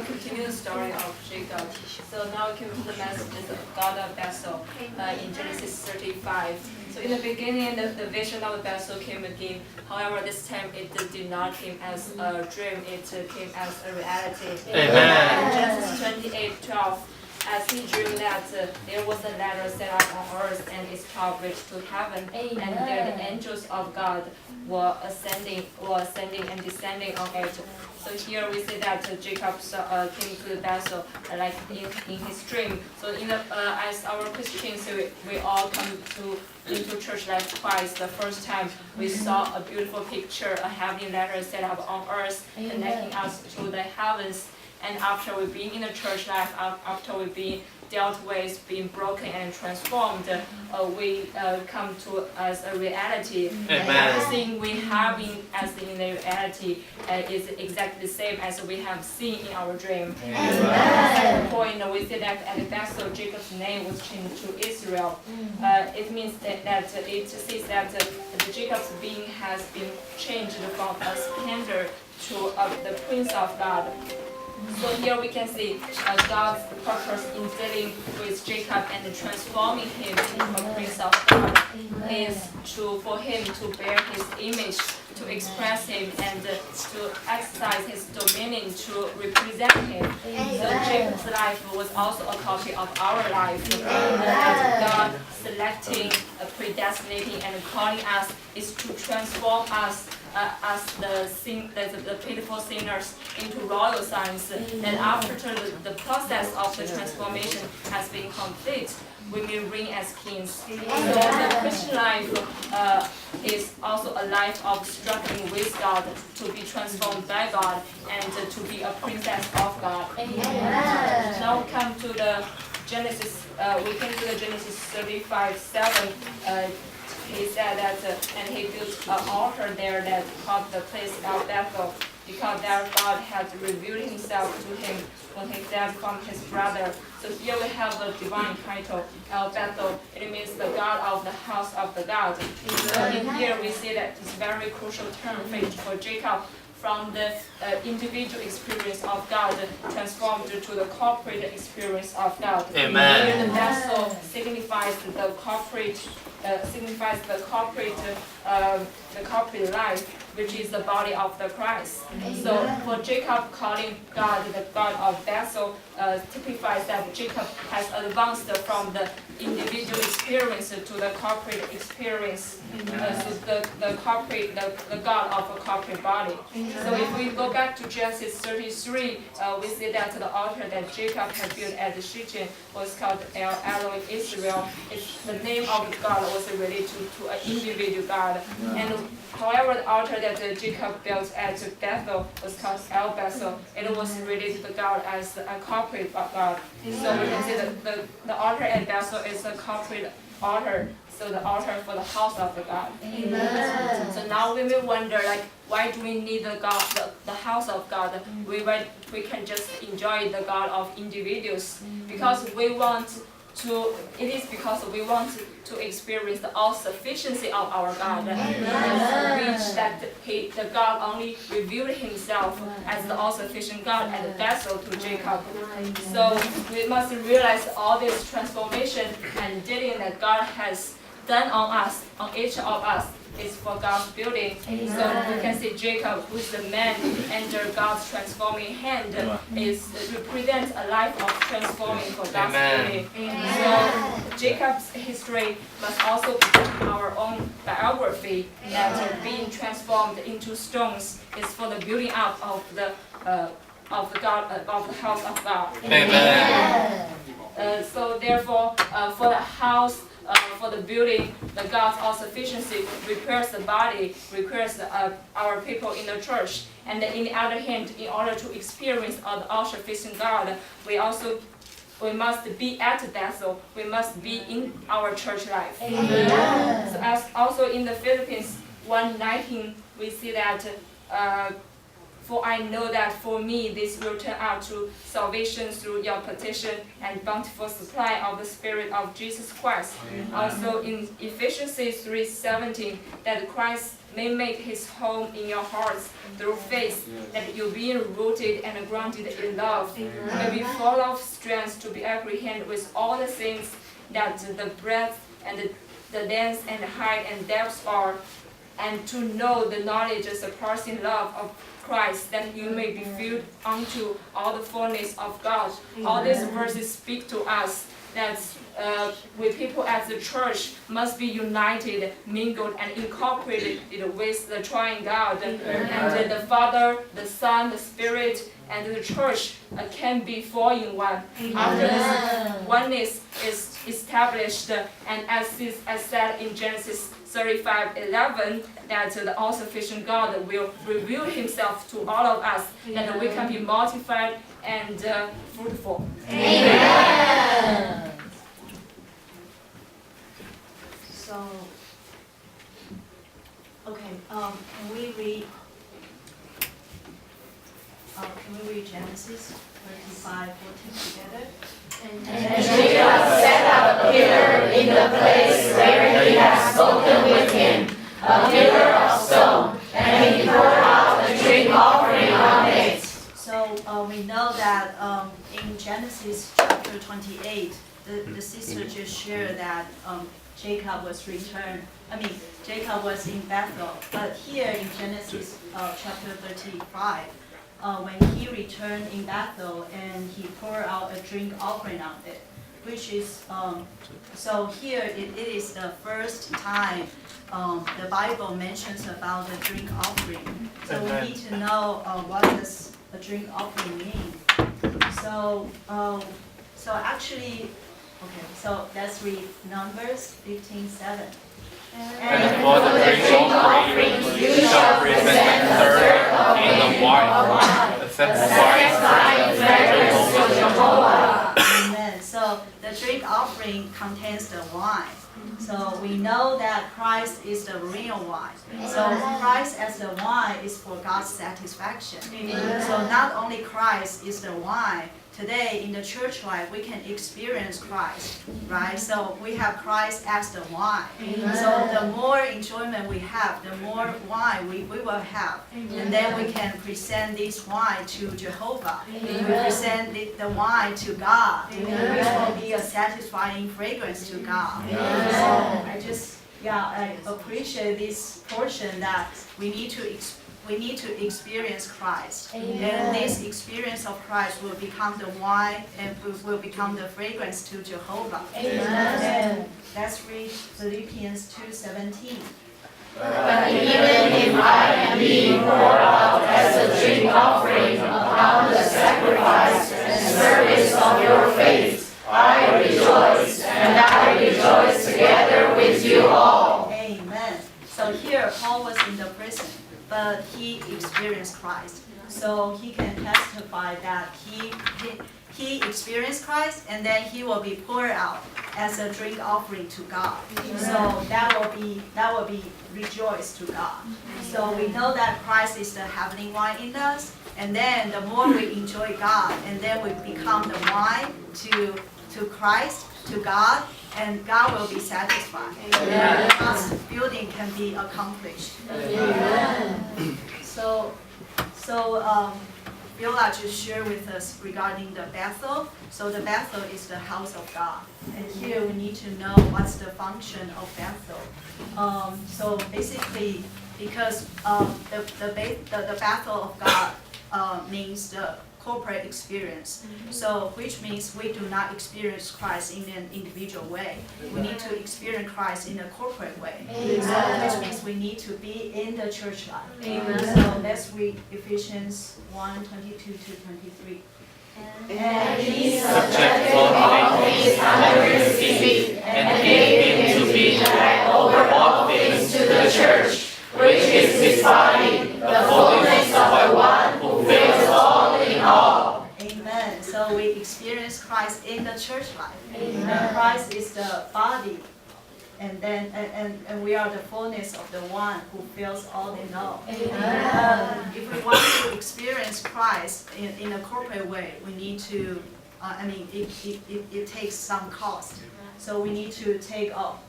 will continue the story of Jacob. So now we come to the message of God of Bethel in Genesis 35. So in the beginning, the vision of Bethel came again. However, this time it did not come as a dream, it came as a reality. Amen. In Genesis 28:12, as he dreamed that there was a ladder set up on earth and its top reached to heaven, and there the angels of God were ascending and descending on it. So here we see that Jacob came to Bethel like in his dream. So as our Christians, we all come into church life twice. The first time we saw a beautiful picture, a heavenly ladder set up on earth, connecting us to the heavens. And after we've been in the church life, after we've been dealt with, being broken and transformed, we come to as a reality. Amen. And everything we have as in the reality is exactly the same as we have seen in our dream. At the point, we see that at Bethel, Jacob's name was changed to Israel. It means that it says that Jacob's being has been changed from a spender to the Prince of God. So here we can see God's purpose in dealing with Jacob and transforming him into a prince of God is for him to bear his image, to express him, and to exercise his dominion to represent him. So Jacob's life was also a copy of our life. God selecting, predestinating, and calling us is to transform us as the pitiful sinners into royal sons. And after the process of the transformation has been complete, we may reign as kings. So the Christian life is also a life of struggling with God, to be transformed by God, and to be a princess of God. Now we come to the Genesis. We came to the Genesis 35:7. He said that, and he built an altar there that called the place of Bethel, because there God had revealed himself to him when he fled from his brother. So here we have the divine title, El Bethel. It means the God of the house of the God. So in here we see that it's a very crucial term for Jacob, from the individual experience of God transformed to the corporate experience of God. Amen. Here the vessel signifies the corporate life, which is the body of the Christ. So for Jacob, calling God the God of Bethel typifies that Jacob has advanced from the individual experience to the corporate experience. So the God of a corporate body. So if we go back to Genesis 33, we see that the altar that Jacob had built at the Shechem was called El Elohim Israel. The name of God was related to an individual God. And however, the altar that Jacob built at Bethel was called El Bethel. It was related to God as a corporate God. So we can see that the altar at Bethel is a corporate altar. So the altar for the house of the God. Amen. So now we may wonder, like, why do we need the house of God? We can just enjoy the God of individuals, because we want to. It is because we want to experience the all-sufficiency of our God, which that the God only revealed himself as the all-sufficient God at the Bethel to Jacob. So we must realize all this transformation and dealing that God has done on us, on each of us, is for God's building. So we can see Jacob, who is the man under God's transforming hand, represents a life of transforming for God's building. So Jacob's history must also be our own biography, that being transformed into stones is for the building up of the house of God. Amen. So therefore, for the house, for the building, the God's all-sufficiency requires the body, requires our people in the church. And in the other hand, in order to experience the all-sufficient God, we must be at Bethel. We must be in our church life. So as also in the Philippines 1:19, we see that For I know that for me this will turn out to salvation through your petition and bountiful supply of the Spirit of Jesus Christ. Also in Ephesians 3:17, that Christ may make his home in your hearts through faith, that you being rooted and grounded in love, may be full of strength to be apprehended with all the things that the breadth and the length and height and depth are, and to know the knowledge of the surpassing love of Christ, that you may be filled unto all the fullness of God. All these verses speak to us that we people as the church must be united, mingled, and incorporated with the triune God. And the Father, the Son, the Spirit, and the church can be four in one. After this oneness is established, and as said in Genesis 35:11, that the all-sufficient God will reveal himself to all of us, that we can be multiplied and fruitful. Amen. So, okay, can we read Genesis 35:14 together? And Jacob set up a pillar in the place where he had spoken with him, a pillar of stone, and he poured out a drink offering on it. So we know that in Genesis chapter 28, the sister just shared that Jacob was returned. Jacob was in Bethel. But here in Genesis chapter 35, when he returned in Bethel and he poured out a drink offering on it, which is, so here it is the first time the Bible mentions about the drink offering. So we need to know what does a drink offering mean. So actually, okay, so let's read Numbers 15:7. And for the drink offering, you shall present a third in the wine, a satisfying fragrance to Jehovah. Amen. So the drink offering contains the wine. So we know that Christ is the real wine. So Christ as the wine is for God's satisfaction. So not only Christ is the wine, today in the church life we can experience Christ, right? So we have Christ as the wine. So the more enjoyment we have, the more wine we will have. And then we can present this wine to Jehovah. We present the wine to God, which will be a satisfying fragrance to God. So I appreciate this portion that we need to experience Christ. And this experience of Christ will become the wine and will become the fragrance to Jehovah. And let's read Philippians 2:17. But even if I am being poured out as a drink offering upon the sacrifice and service of your faith, I rejoice, and I rejoice together with you all. Amen. So here Paul was in the prison, but he experienced Christ. So he can testify that he experienced Christ, and then he will be poured out as a drink offering to God. So that will be rejoice to God. So we know that Christ is the heavenly wine in us, and then the more we enjoy God, and then we become the wine to Christ, to God, and God will be satisfied. And God's building can be accomplished. So Beulah just shared with us regarding the Bethel. So the Bethel is the house of God. And here we need to know what's the function of Bethel. So basically, because the Bethel of God means the corporate experience. So which means we do not experience Christ in an individual way. We need to experience Christ in a corporate way. So which means we need to be in the church life. So let's read Ephesians 1:22-23. And he subjected all things under his feet, and gave him to be head over all things to the church, which is his body, the fullness of the one who fills all in all. Amen. So we experience Christ in the church life. Christ is the body. and we are the fullness of the one who fills all they know. If we want to experience Christ in a corporate way, we need to, it takes some cost. So we need to take off,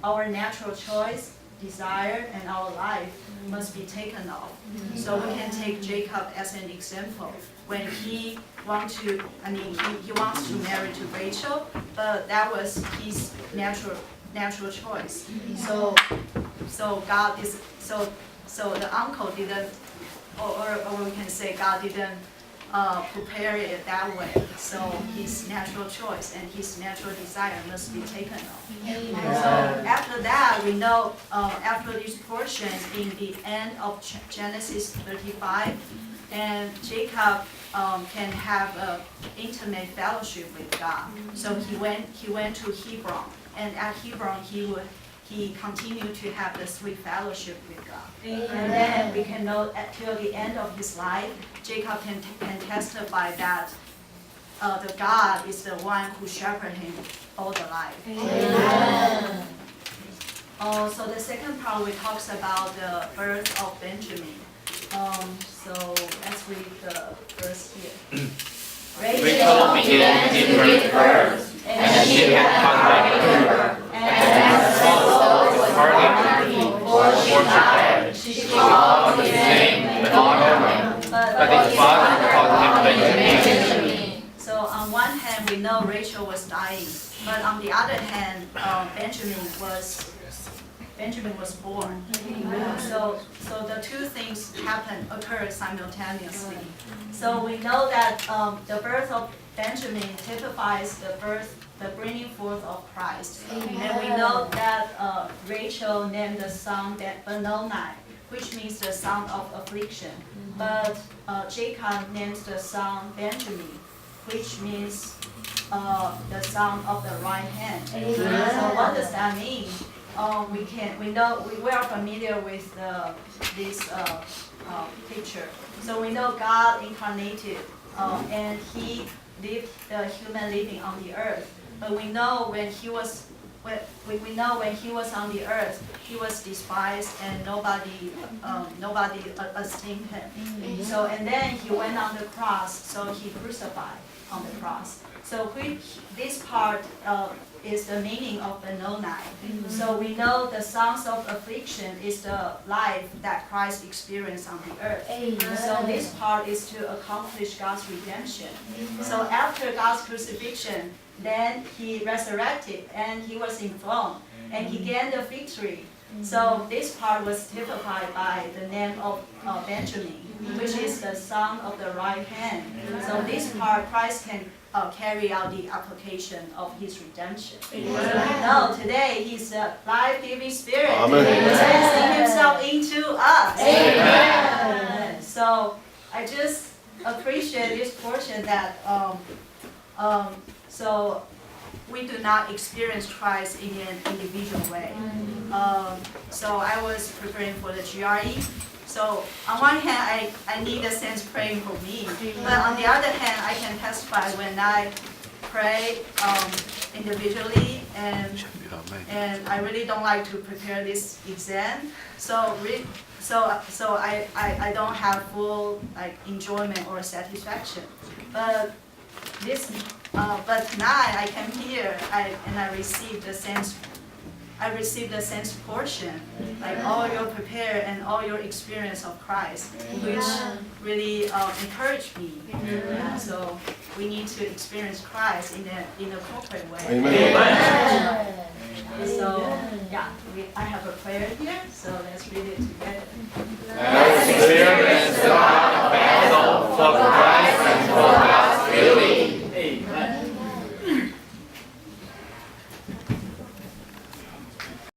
our natural choice, desire, and our life must be taken off. So we can take Jacob as an example. When he wants to marry to Rachel, but that was his natural choice. So God is so the uncle didn't, or we can say God didn't prepare it that way. So his natural choice and his natural desire must be taken off. So after that, we know after this portion in the end of Genesis 35, and Jacob can have an intimate fellowship with God. So he went to Hebron, and at Hebron he continued to have the sweet fellowship with God. And then we can know till the end of his life, Jacob can testify that the God is the one who shepherded him all the life. Amen. So the second part we talks about the birth of Benjamin. So let's read the verse here. Rachel began to give birth, and she had contact with her, and as Saul was hardly before she died, she called his name Benjamin, but his father called him Benjamin. So on one hand, we know Rachel was dying, but on the other hand, Benjamin was born. So the two things occur simultaneously. So we know that the birth of Benjamin typifies the bringing forth of Christ. And we know that Rachel named the son Benoni, which means the son of affliction. But Jacob names the son Benjamin, which means the son of the right hand. So what does that mean? We are familiar with this picture. So we know God incarnated, and He lived the human living on the earth. But we know when He was on the earth, He was despised and nobody esteemed Him. So and then He went on the cross, so He crucified on the cross. So this part is the meaning of Benoni. So we know the sons of affliction is the life that Christ experienced on the earth. So this part is to accomplish God's redemption. So after God's crucifixion, then He resurrected and He was enthroned and He gained the victory. So this part was typified by the name of Benjamin, which is the son of the right hand. So this part, Christ can carry out the application of His redemption. So we know today He's the life-giving Spirit. Sending Himself into us. Amen. So I just appreciate this portion that so we do not experience Christ in an individual way. So I was preparing for the GRE. So on one hand, I need the saints praying for me. But on the other hand, I can testify when I pray individually, and I really don't like to prepare this exam. So I don't have full enjoyment or satisfaction. But tonight I came here and I received the sense. I received the sense portion, all your prepare and all your experience of Christ, which really encouraged me. So we need to experience Christ in a corporate way. Amen. So I have a prayer here. So let's read it together.